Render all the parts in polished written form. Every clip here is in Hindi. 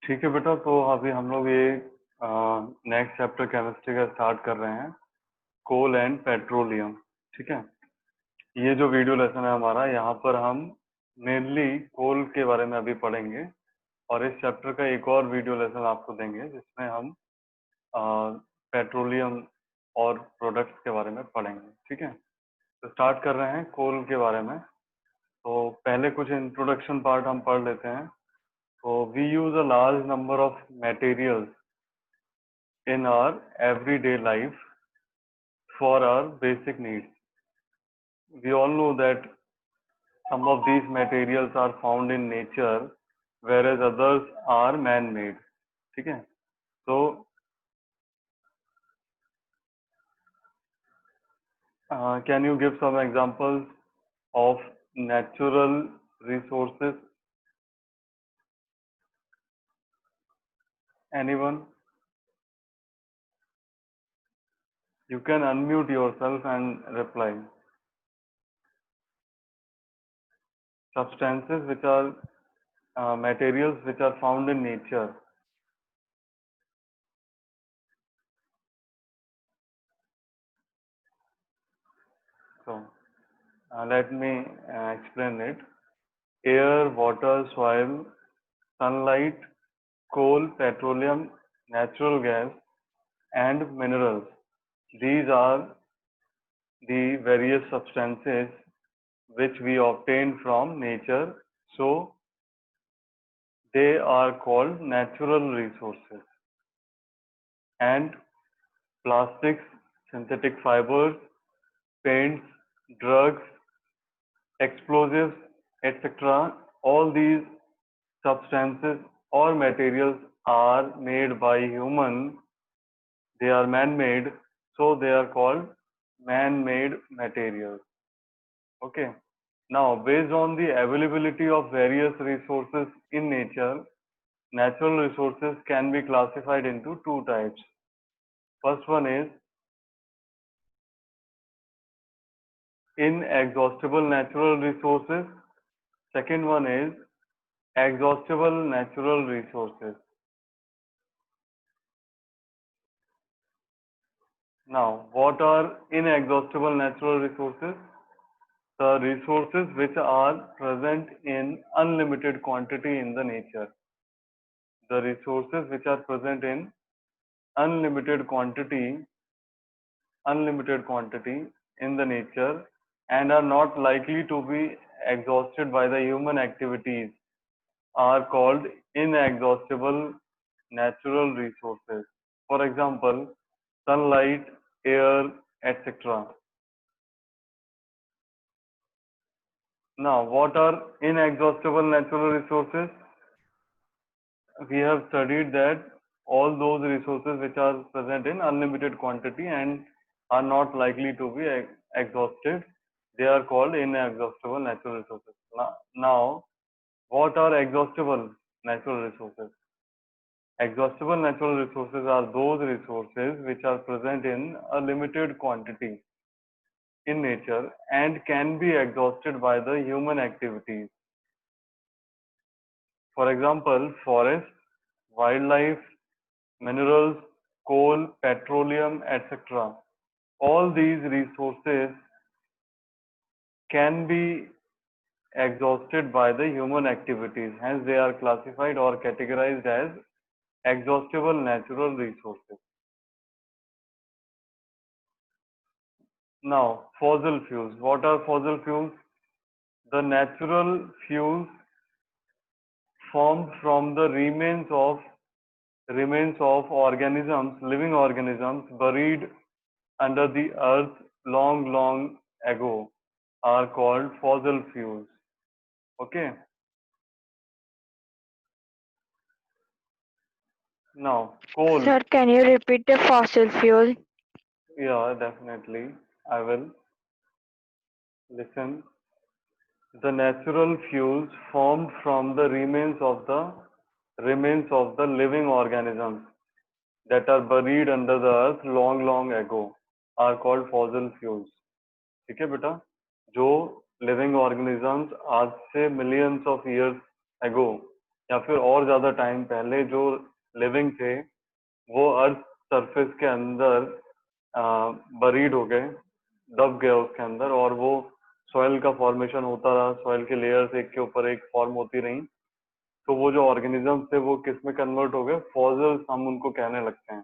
ठीक है बेटा, तो अभी हम लोग ये नेक्स्ट चैप्टर केमिस्ट्री का स्टार्ट कर रहे हैं, कोल एंड पेट्रोलियम। ठीक है, ये जो वीडियो लेसन है हमारा, यहाँ पर हम मेनली कोल के बारे में अभी पढ़ेंगे और इस चैप्टर का एक और वीडियो लेसन आपको देंगे जिसमें हम पेट्रोलियम और प्रोडक्ट्स के बारे में पढ़ेंगे। ठीक है, तो स्टार्ट कर रहे हैं कोल के बारे में। तो पहले कुछ इंट्रोडक्शन पार्ट हम पढ़ लेते हैं। तो we use a large number of materials in our everyday life for our basic needs. We all know that some of these materials are found in nature, whereas others are man-made. ठीक है, तो can you give some examples of natural resources? Anyone? You can unmute yourself and reply. Substances which are materials which are found in nature. So let me explain it. Air, water, soil, sunlight, coal, petroleum, natural gas, and minerals. These are the various substances which we obtain from nature. So they are called natural resources. And plastics, synthetic fibers, paints, drugs, explosives, etc. All these substances or materials are made by human. They are man-made, so they are called man-made materials. Okay. Now, based on the availability of various resources in nature, natural resources can be classified into two types. First one is inexhaustible natural resources. Second one is exhaustible natural resources. Now, what are inexhaustible natural resources? The resources which are present in unlimited quantity in the nature. The resources which are present in unlimited quantity in the nature and are not likely to be exhausted by the human activities are called inexhaustible natural resources. For example, sunlight, air, etc. Now, what are inexhaustible natural resources? We have studied that all those resources which are present in unlimited quantity and are not likely to be exhausted, they are called inexhaustible natural resources. Now, what are exhaustible natural resources? Exhaustible natural resources are those resources which are present in a limited quantity in nature and can be exhausted by the human activities. For example, forests, wildlife, minerals, coal, petroleum, etc. All these resources can be exhausted by the human activities. Hence, they are classified or categorized as exhaustible natural resources. Now, fossil fuels. What are fossil fuels? The natural fuels formed from the remains of organisms, living organisms buried under the earth long ago are called fossil fuels. Okay. Now, coal. Sir, can you repeat the fossil fuel? Yeah, definitely. I will. Listen. The natural fuels formed from the remains of the living organisms that are buried under the earth long ago are called fossil fuels. ठीक है बेटा, जो living organisms आज से millions of years ago या फिर और ज्यादा टाइम पहले जो लिविंग थे वो अर्थ सरफेस के अंदर बरीड हो गए, दब गए उसके अंदर, और वो सॉइल का फॉर्मेशन होता रहा, सॉइल के लेयर्स एक के ऊपर एक फॉर्म होती रही। तो वो जो ऑर्गेनिजम्स थे वो किस में कन्वर्ट हो गए, फॉसिल्स हम उनको कहने लगते हैं।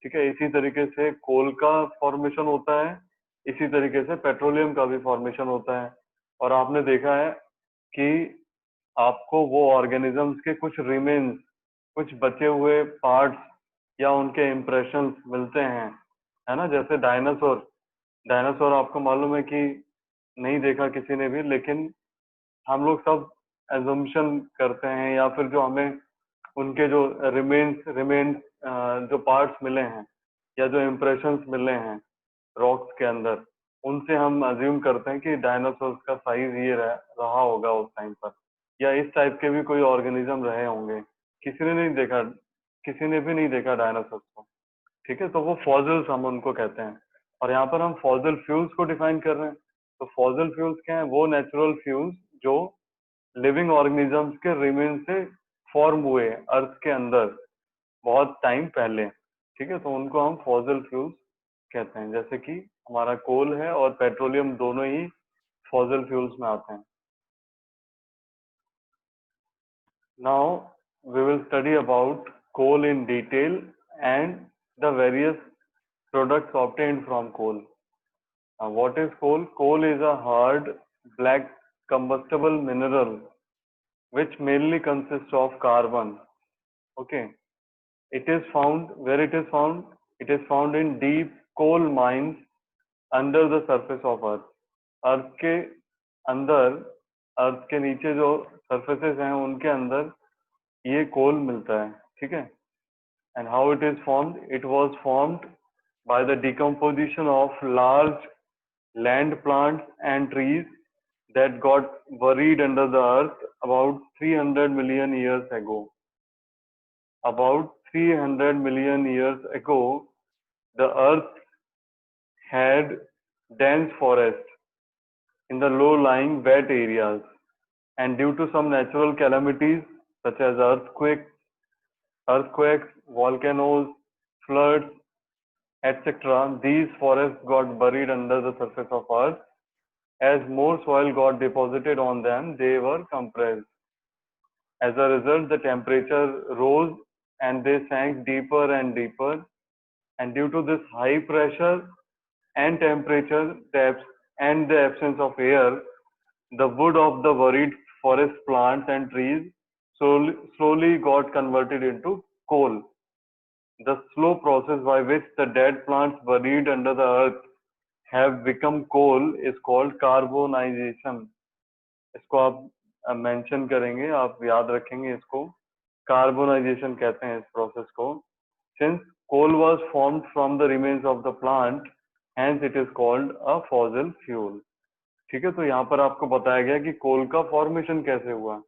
ठीक है, इसी तरीके से कोल का फॉर्मेशन होता है, इसी तरीके से पेट्रोलियम का भी फॉर्मेशन होता है। और आपने देखा है कि आपको वो ऑर्गेनिजम्स के कुछ रिमेन्स, कुछ बचे हुए पार्ट्स या उनके इम्प्रेशंस मिलते हैं, है ना। जैसे डायनासोर, डायनासोर आपको मालूम है कि नहीं देखा किसी ने भी, लेकिन हम लोग सब एजम्पशन करते हैं, या फिर जो हमें उनके जो रिमेन्स जो पार्ट्स मिले हैं या जो इम्प्रेशंस मिले हैं रॉक्स के अंदर, उनसे हम अज्यूम करते हैं कि डायनासोर्स का साइज ये रहा होगा उस टाइम पर, या इस टाइप के भी कोई ऑर्गेनिज्म रहे होंगे। किसी ने नहीं देखा, किसी ने भी नहीं देखा डायनासोर्स को। ठीक है, तो वो फॉसिल्स हम उनको कहते हैं। और यहाँ पर हम फॉसिल फ्यूल्स को डिफाइन कर रहे हैं। तो फॉसिल फ्यूल्स क्या है, वो नेचुरल फ्यूल्स जो लिविंग ऑर्गेनिजम्स के रिमेन से फॉर्म हुए अर्थ के अंदर बहुत टाइम पहले। ठीक है, तो उनको हम फॉसिल फ्यूल्स कहते हैं, जैसे कि हमारा कोल है और पेट्रोलियम दोनों ही फॉसिल फ्यूल्स में आते हैं। Now we will study about coal in detail and the various products obtained from coal. Now, what is coal? Coal is a hard, black, combustible mineral which mainly consists of carbon. Okay, it is found where it is found. It is found in deep coal mines under the surface of Earth. अर्थ के अंदर, अर्थ के नीचे जो सरफेसेस हैं उनके अंदर ये कोल मिलता है। ठीक है, and how it is formed? It was formed by the decomposition of large land plants and trees that got buried under the earth about 300 million years ago. About 300 million years ago, the earth had dense forest in the low-lying wet areas, and due to some natural calamities such as earthquakes, volcanoes, floods, etc., these forests got buried under the surface of earth. As more soil got deposited on them, they were compressed. As a result, the temperature rose and they sank deeper and deeper. And due to this high pressure and temperature depths and the absence of air, the wood of the buried forest plants and trees slowly got converted into coal. The slow process by which the dead plants buried under the earth have become coal is called carbonization. इसको आप मेंशन करेंगे, आप याद रखेंगे इसको, कार्बोनाइजेशन कहते हैं इस प्रोसेस को। Since coal was formed from the remains of the plant, hence it is called a fossil fuel. ठीक है, तो यहाँ पर आपको बताया गया कि कोल का फॉर्मेशन कैसे हुआ।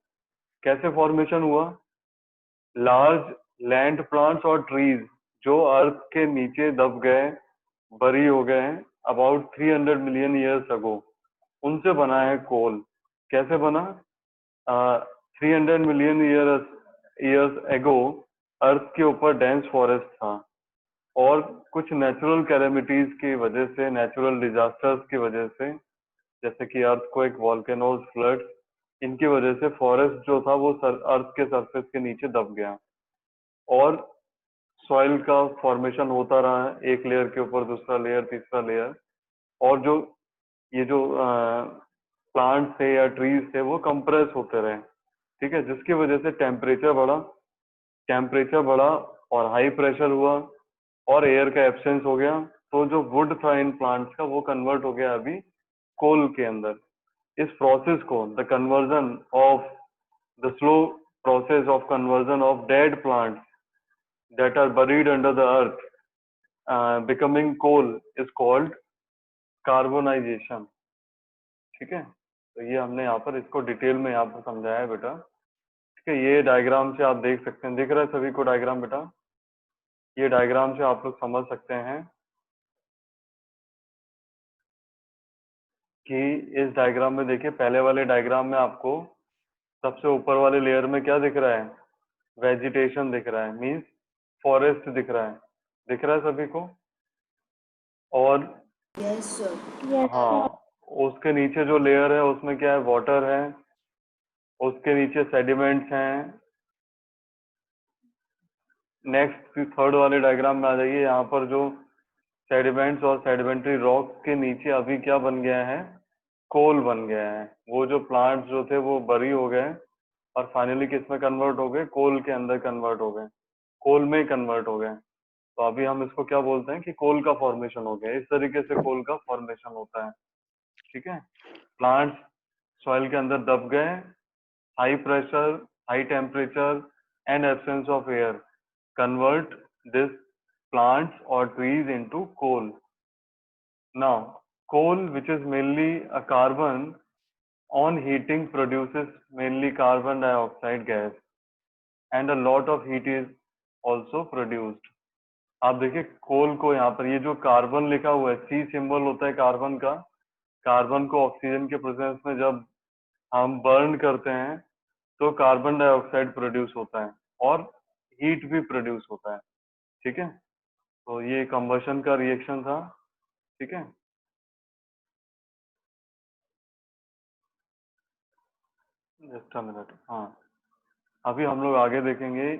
कैसे फॉर्मेशन हुआ? लार्ज लैंड प्लांट्स और ट्रीज जो अर्थ के नीचे दब गए, बरी हो गए हैं अबाउट 300 मिलियन ईयर्स अगो, उनसे बना है कोल। कैसे बना? 300 मिलियन ईयर्स एगो अर्थ के ऊपर डेंस फॉरेस्ट था, और कुछ नेचुरल कैलेमिटीज की वजह से, नेचुरल डिजास्टर्स की वजह से, जैसे कि अर्थक्वेक, वॉल्केनोज, फ्लड्स, इनकी वजह से फॉरेस्ट जो था वो अर्थ के सरफेस के नीचे दब गया, और सॉइल का फॉर्मेशन होता रहा है, एक लेयर के ऊपर दूसरा लेयर, तीसरा लेयर, और जो ये जो प्लांट थे या ट्रीज थे वो कंप्रेस होते रहे। ठीक है, जिसकी वजह से टेम्परेचर बढ़ा और हाई प्रेशर हुआ और एयर का एब्सेंस हो गया। तो जो वुड था इन प्लांट्स का वो कन्वर्ट हो गया अभी कोल के अंदर। इस प्रोसेस को, the conversion of the slow process of conversion of dead plants that are buried under the earth becoming coal is called carbonization। ठीक है, तो ये हमने यहाँ पर इसको डिटेल में यहाँ पर समझाया है बेटा। ठीक है, ये डायग्राम से आप देख सकते हैं, दिख रहा है सभी को डायग्राम बेटा? ये डायग्राम से आप लोग समझ सकते हैं कि इस डायग्राम में देखिए, पहले वाले डायग्राम में आपको सबसे ऊपर वाले लेयर में क्या दिख रहा है? वेजिटेशन दिख रहा है, मीन्स फॉरेस्ट दिख रहा है। दिख रहा है सभी को? और Yes, sir. Yes, sir. हाँ, उसके नीचे जो लेयर है उसमें क्या है? वाटर है, उसके नीचे सेडिमेंट्स हैं। नेक्स्ट थर्ड वाले डायग्राम में आ जाइए। यहाँ पर जो सेडिमेंट्स और सेडिमेंट्री रॉक के नीचे अभी क्या बन गया है? कोल बन गया है। वो जो प्लांट्स जो थे वो बरी हो गए और फाइनली किस में कन्वर्ट हो गए? कोल के अंदर कन्वर्ट हो गए, कोल में कन्वर्ट हो गए। तो अभी हम इसको क्या बोलते हैं कि कोल का फॉर्मेशन हो गया। इस तरीके से कोल का फॉर्मेशन होता है। ठीक है, प्लांट्स सॉइल के अंदर दब गए, high pressure, high temperature and absence of air convert this plants or trees into coal. Now, coal, which is mainly a carbon, on heating produces mainly carbon dioxide gas and a lot of heat is also produced. आप देखिए कोल को, यहाँ पर ये जो कार्बन लिखा हुआ है, सी सिंबल होता है कार्बन का। कार्बन को ऑक्सीजन के प्रेजेंस में जब हम बर्न करते हैं तो कार्बन डाइऑक्साइड प्रोड्यूस होता है और हीट भी प्रोड्यूस होता है। ठीक है, तो ये कंबशन का रिएक्शन था। ठीक है, जस्ट अ मिनट। हाँ, अभी हम लोग आगे देखेंगे।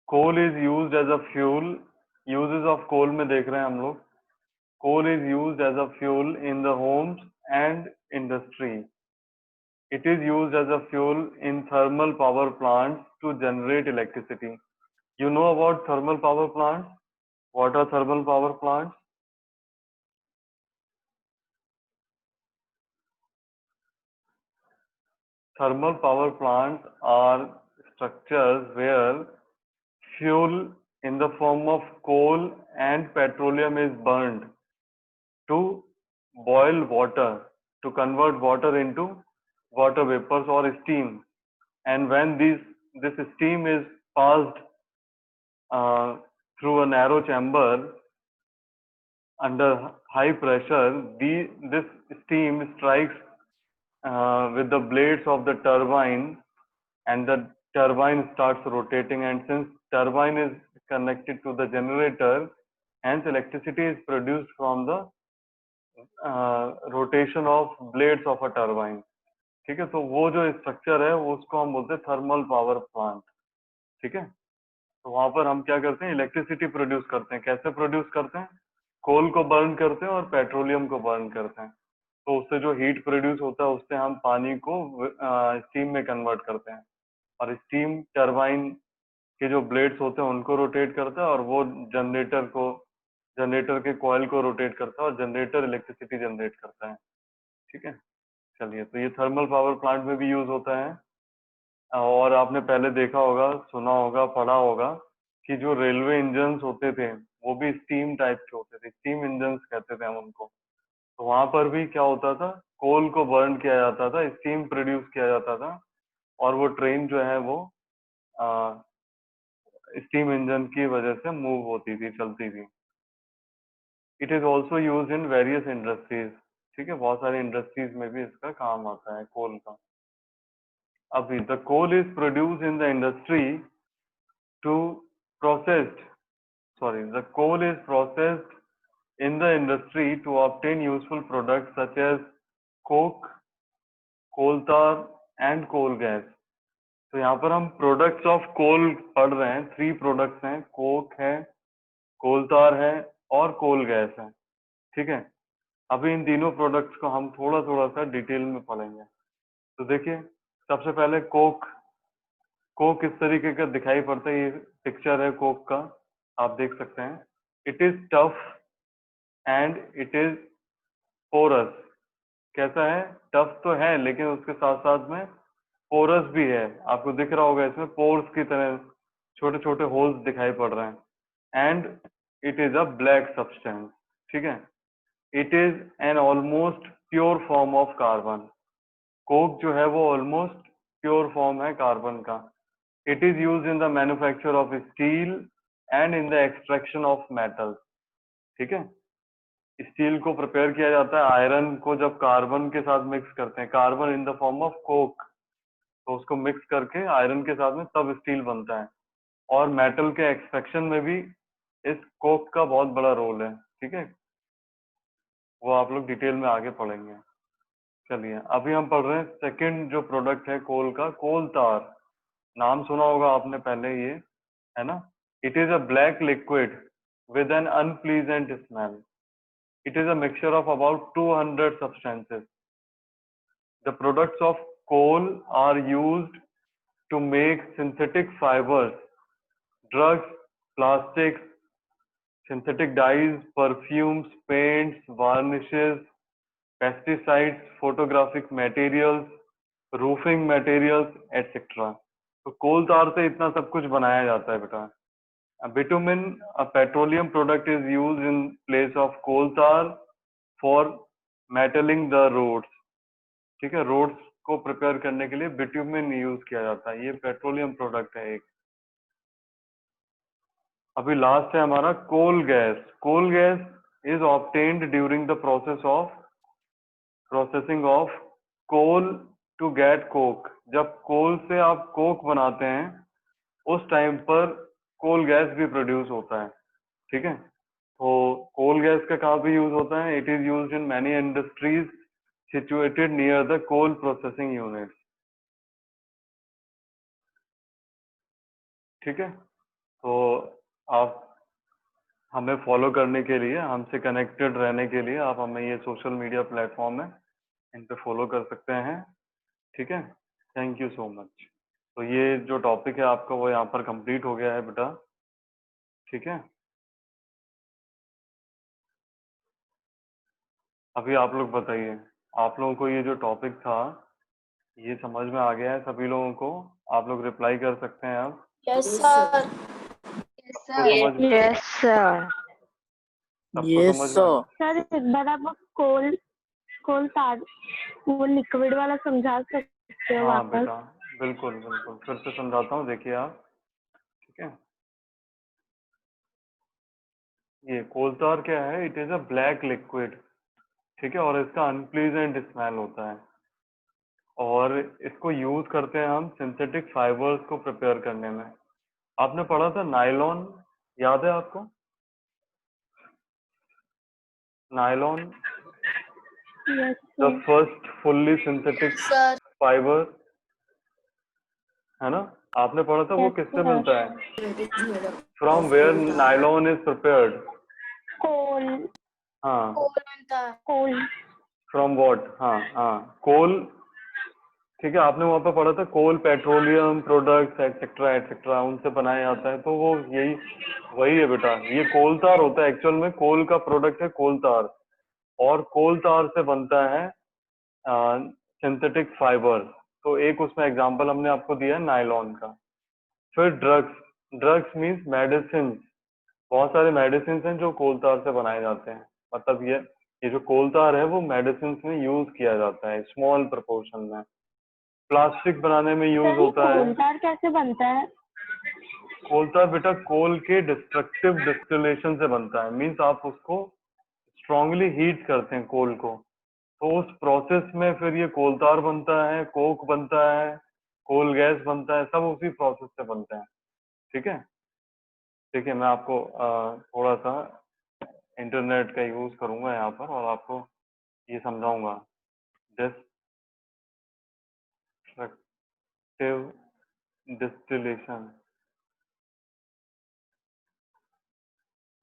Coal is used as a fuel. Uses of coal में देख रहे हैं हम लोग। Coal is used as a fuel in the homes and industry. It is used as a fuel in thermal power plants to generate electricity. You know about thermal power plants? What are thermal power plants? Thermal power plants are structures where fuel in the form of coal and petroleum is burned to boil water, to convert water into water vapors or steam. And when this steam is passed uh, through a narrow chamber under high pressure, this steam strikes with the blades of the turbine, and the turbine starts rotating, and since turbine is connected to the generator, hence electricity is produced from the rotation of blades of a turbine. ठीक है, तो वो जो स्ट्रक्चर है उसको हम बोलते हैं थर्मल पावर प्लांट। ठीक है, तो वहां पर हम क्या करते हैं? इलेक्ट्रिसिटी प्रोड्यूस करते हैं। कैसे प्रोड्यूस करते हैं? कोल को बर्न करते हैं और पेट्रोलियम को बर्न करते हैं। तो उससे जो हीट प्रोड्यूस होता है उससे हम पानी को स्टीम में कन्वर्ट करते हैं, और स्टीम टरबाइन के जो ब्लेड्स होते हैं उनको रोटेट करता है, और वो जनरेटर के कॉइल को रोटेट करता है, और जनरेटर इलेक्ट्रिसिटी जनरेट करता है। ठीक है, चलिए, तो ये थर्मल पावर प्लांट में भी यूज होता है। और आपने पहले देखा होगा, सुना होगा, पढ़ा होगा कि जो रेलवे इंजन्स होते थे वो भी स्टीम टाइप के होते थे, स्टीम इंजन्स कहते थे हम उनको। तो वहां पर भी क्या होता था? कोल को बर्न किया जाता था, स्टीम प्रोड्यूस किया जाता था, और वो ट्रेन जो है वो स्टीम इंजन की वजह से मूव होती थी, चलती थी। It is also use in various industries. ठीक है, बहुत सारी इंडस्ट्रीज में भी इसका काम आता है कोल का। अभी the coal is produce in the industry to processed sorry the coal is processed in the industry to obtain useful products such as coke, coal tar and coal gas. तो यहाँ पर हम प्रोडक्ट्स ऑफ कोल पढ़ रहे हैं। 3 प्रोडक्ट्स हैं, कोक है, कोल तार है और कोल गैस है। ठीक है, अभी इन तीनों प्रोडक्ट्स को हम थोड़ा थोड़ा सा डिटेल में पढ़ेंगे। तो देखिए, सबसे पहले कोक। कोक किस तरीके का दिखाई पड़ता है? ये पिक्चर है कोक का, आप देख सकते हैं। It is tough and it is porous. कैसा है? टफ तो है, लेकिन उसके साथ साथ में पोरस भी है। आपको दिख रहा होगा इसमें पोर्स की तरह छोटे छोटे होल्स दिखाई पड़ रहे हैं। And it is a black substance. ठीक है, it is an almost pure form of carbon. Coke जो है वो ऑलमोस्ट प्योर फॉर्म है कार्बन का। It is use in the manufacture of steel and in the extraction of metal. ठीक है, स्टील को प्रिपेयर किया जाता है आयरन को जब कार्बन के साथ मिक्स करते हैं, carbon in the form of Coke. तो उसको मिक्स करके आयरन के साथ में तब स्टील बनता है। और मेटल के एक्सट्रैक्शन में भी इस कोक का बहुत बड़ा रोल है, ठीक है, वो आप लोग डिटेल में आगे पढ़ेंगे। चलिए अभी हम पढ़ रहे हैं सेकंड जो प्रोडक्ट है कोल का, कोल तार। नाम सुना होगा आपने पहले, ये है ना। It is a black liquid with an unpleasant smell. It is a mixture of about 200 substances. The products of coal are used to make synthetic fibers, drugs, plastics, synthetic dyes, perfumes, paints, varnishes, pesticides, photographic materials, roofing materials, etc. तो कोल तार से इतना सब कुछ बनाया जाता है बेटा। Bitumen, a petroleum product, is used in place of coal tar for metalling the roads. ठीक है, रोड्स को प्रिपेयर करने के लिए बिट्यूमिन यूज किया जाता है, ये पेट्रोलियम प्रोडक्ट है एक। अभी लास्ट है हमारा coal gas. Coal gas is obtained during the processing of coal to get coke. जब कोल से आप कोक बनाते हैं उस टाइम पर कोल गैस भी प्रोड्यूस होता है, ठीक है। तो कोल गैस का कहाँ पे यूज होता है? It is used in many industries situated near the coal processing unit, ठीक है। तो आप हमें फॉलो करने के लिए, हमसे कनेक्टेड रहने के लिए आप हमें ये सोशल मीडिया प्लेटफॉर्म है, इन पे फॉलो कर सकते हैं, ठीक है। Thank you so much. तो ये जो टॉपिक है आपका वो यहाँ पर कंप्लीट हो गया है बेटा, ठीक है। अभी आप लोग बताइए, आप लोगों को ये जो टॉपिक था ये समझ में आ गया है सभी लोगों को? आप लोग रिप्लाई कर सकते हैं अब। Yes sir. Yes, sir. सबको समझ में आ गया? सर एक बार आप कोल कोल तार वो लिक्विड वाला समझा सकते हो हाँ वापस? बेटा, बिल्कुल बिल्कुल, फिर से समझाता हूँ, देखिए आप, ठीक है। ये कोल तार क्या है? It is a black liquid, ठीक है, और इसका अनप्लीजेंट स्मेल होता है, और इसको यूज करते हैं हम सिंथेटिक फाइबर्स को प्रिपेयर करने में। आपने पढ़ा था नायलॉन, याद है आपको? Nylon, yes the sir. First fully synthetic sir fibre, है ना। आपने पढ़ा था, वो Yes, किससे sir. मिलता है? From where nylon is prepared? Coal हाँ, कोल फ्रॉम व्हाट? हाँ हाँ, कोल, ठीक है। आपने वहां पर पढ़ा था coal petroleum products etcetera etcetera, उनसे बनाया जाता है, तो वो यही वही है बेटा, ये कोल तार होता है। एक्चुअल में कोल का प्रोडक्ट है कोल तार, और कोल तार से बनता है सिंथेटिक फाइबर। तो एक उसमें एग्जांपल हमने आपको दिया है नायलॉन का। फिर ड्रग्स, ड्रग्स मीन्स मेडिसिन, बहुत सारे मेडिसिन हैं जो कोल तार से बनाए जाते हैं। मतलब ये जो कोल तार है वो मेडिसिन में यूज किया जाता है स्मॉल प्रोपोर्शन में। प्लास्टिक बनाने में यूज सर ये होता है। कोल तार कैसे बनता है? कोल तार बेटा कोल के डिस्ट्रक्टिव डिस्टिलेशन से बनता है। मीन्स आप उसको स्ट्रांगली हीट करते हैं कोल को, तो उस प्रोसेस में फिर ये कोल तार बनता है, कोक बनता है, कोल गैस बनता है, सब उसी प्रोसेस से बनते हैं, ठीक है। देखिए मैं आपको थोड़ा सा इंटरनेट का यूज करूंगा यहाँ पर और आपको ये समझाऊंगा। डिस्ट्रक्टिव डिस्टिलेशन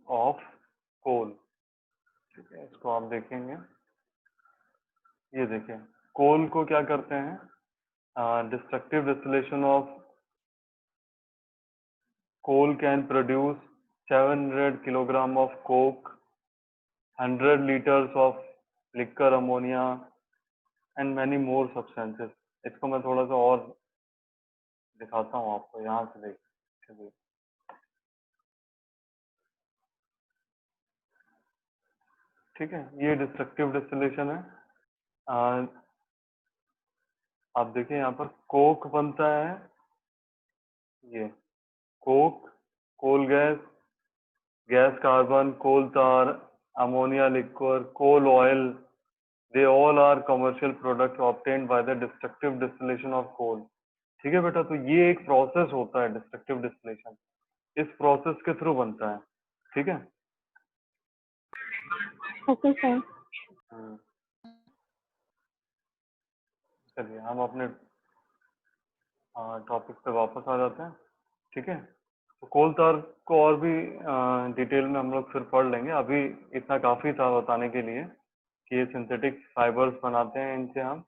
ऑफ कोल, ठीक है, इसको आप देखेंगे। ये देखिए, कोल को क्या करते हैं? Destructive distillation of coal can produce 700 kilogram of coke, 100 liters of liquor ammonia and many more substances. इसको मैं थोड़ा सा और दिखाता हूँ आपको, यहाँ से देखिए, ठीक है। ये डिस्ट्रक्टिव डिस्टिलेशन है। आप देखिए यहाँ पर कोक बनता है, ये coke, coal gas, gas carbon, coal tar, ammonia liquor, coal oil, they all are commercial products obtained by the destructive distillation of coal. ठीक है बेटा, तो ये एक प्रोसेस होता है डिस्ट्रक्टिव डिस्टिलेशन, इस प्रोसेस के थ्रू बनता है। ठीक है। Okay sir. चलिए हम अपने टॉपिक पे वापस आ जाते हैं। ठीक है, तो कोल tar को और भी डिटेल में हम लोग फिर पढ़ लेंगे। अभी इतना काफी था बताने के लिए कि ये सिंथेटिक फाइबर्स बनाते हैं, इनसे हम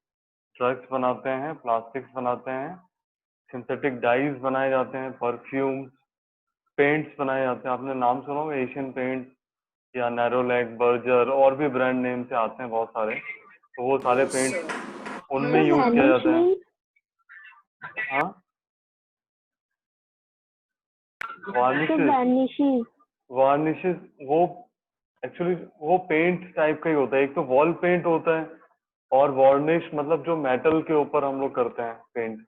ड्रग्स बनाते हैं, प्लास्टिक्स बनाते हैं, सिंथेटिक डाइज बनाए जाते हैं, परफ्यूम्स, पेंट्स बनाए जाते हैं। आपने नाम सुना होगा एशियन पेंट या नैरोलैक, बर्जर, और भी ब्रांड नेम से आते हैं बहुत सारे, तो वो सारे पेंट उनमें यूज किया जाता है। हाँ, वार्निशेस, वार्निशेस वो एक्चुअली वो पेंट टाइप का ही होता है। एक तो वॉल पेंट होता है, और वार्निश मतलब जो मेटल के ऊपर हम लोग करते हैं पेंट,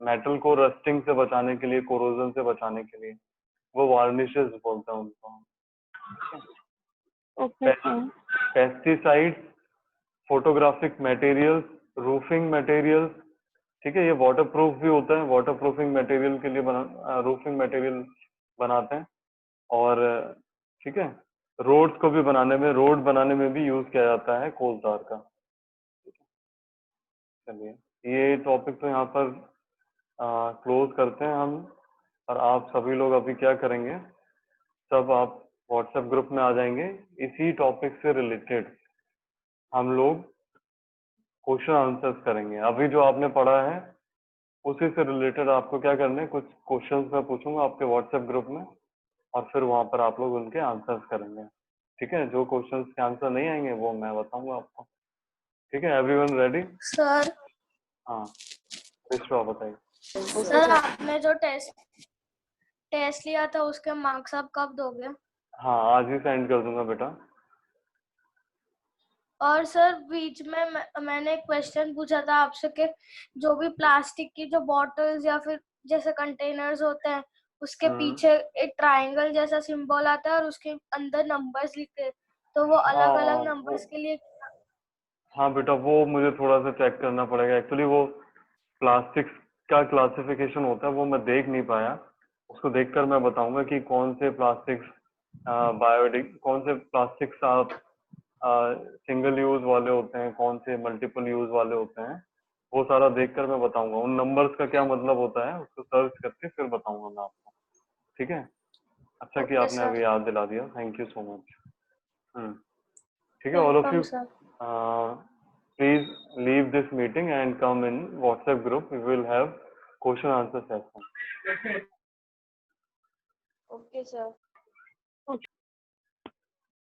मेटल को रस्टिंग से बचाने के लिए, कोरोजन से बचाने के लिए, वो वार्निशेस बोलते हैं उनको। Okay sir. Pesticides, photographic materials, roofing materials, ठीक है, ये वाटर प्रूफ भी होता है, वाटर प्रूफिंग मटेरियल के लिए रूफिंग मटेरियल बनाते हैं। और ठीक है, रोड्स को भी बनाने में, रोड बनाने में भी यूज किया जाता है कोल tar का। चलिए ये टॉपिक तो यहाँ पर क्लोज करते हैं हम। और आप सभी लोग अभी क्या करेंगे, सब आप व्हाट्सएप ग्रुप में आ जाएंगे। इसी टॉपिक से रिलेटेड हम लोग क्वेश्चन आंसर्स करेंगे। अभी जो आपने पढ़ा है उसी से रिलेटेड आपको क्या करना है, कुछ क्वेश्चंस मैं पूछूंगा आपके व्हाट्सएप ग्रुप में, और फिर वहां पर आप लोग उनके आंसर्स करेंगे। ठीक है, जो क्वेश्चंस के आंसर नहीं आएंगे वो मैं बताऊंगा आपको। ठीक है, एवरीवन रेडी? सर हाँ, विश्वा बताइए। सर आपने जो टेस्ट लिया था उसके मार्क्स आप कब दोगे? हाँ, आज ही सेंड कर दूंगा बेटा। और सर बीच में मैंने एक क्वेश्चन पूछा था आपसे कि जो भी प्लास्टिक की जो बॉटल्स या फिर जैसे कंटेनर्स होते हैं उसके पीछे एक ट्रायंगल जैसा सिंबल आता है और उसके अंदर नंबर्स लिखते हैं, तो वो अलग अलग नंबर्स के लिए। हाँ बेटा, वो मुझे थोड़ा सा चेक करना पड़ेगा। एक्चुअली वो प्लास्टिक्स का क्लासिफिकेशन होता है, वो मैं देख नहीं पाया। उसको देखकर मैं बताऊंगा कि कौन से प्लास्टिक्स कौन से प्लास्टिक्स आप सिंगल यूज वाले होते हैं, कौन से मल्टीपल यूज वाले होते हैं, वो सारा देखकर मैं बताऊंगा। उन नंबर्स का क्या मतलब होता है उसको सर्च करके फिर बताऊंगा मैं आपको। ठीक है, अच्छा कि ओके आपने सर। अभी याद दिला दिया, थैंक यू सो मच। ठीक है, all of welcome you sir. please leave this meeting and come in WhatsApp group. We will have question answer session. Okay sir.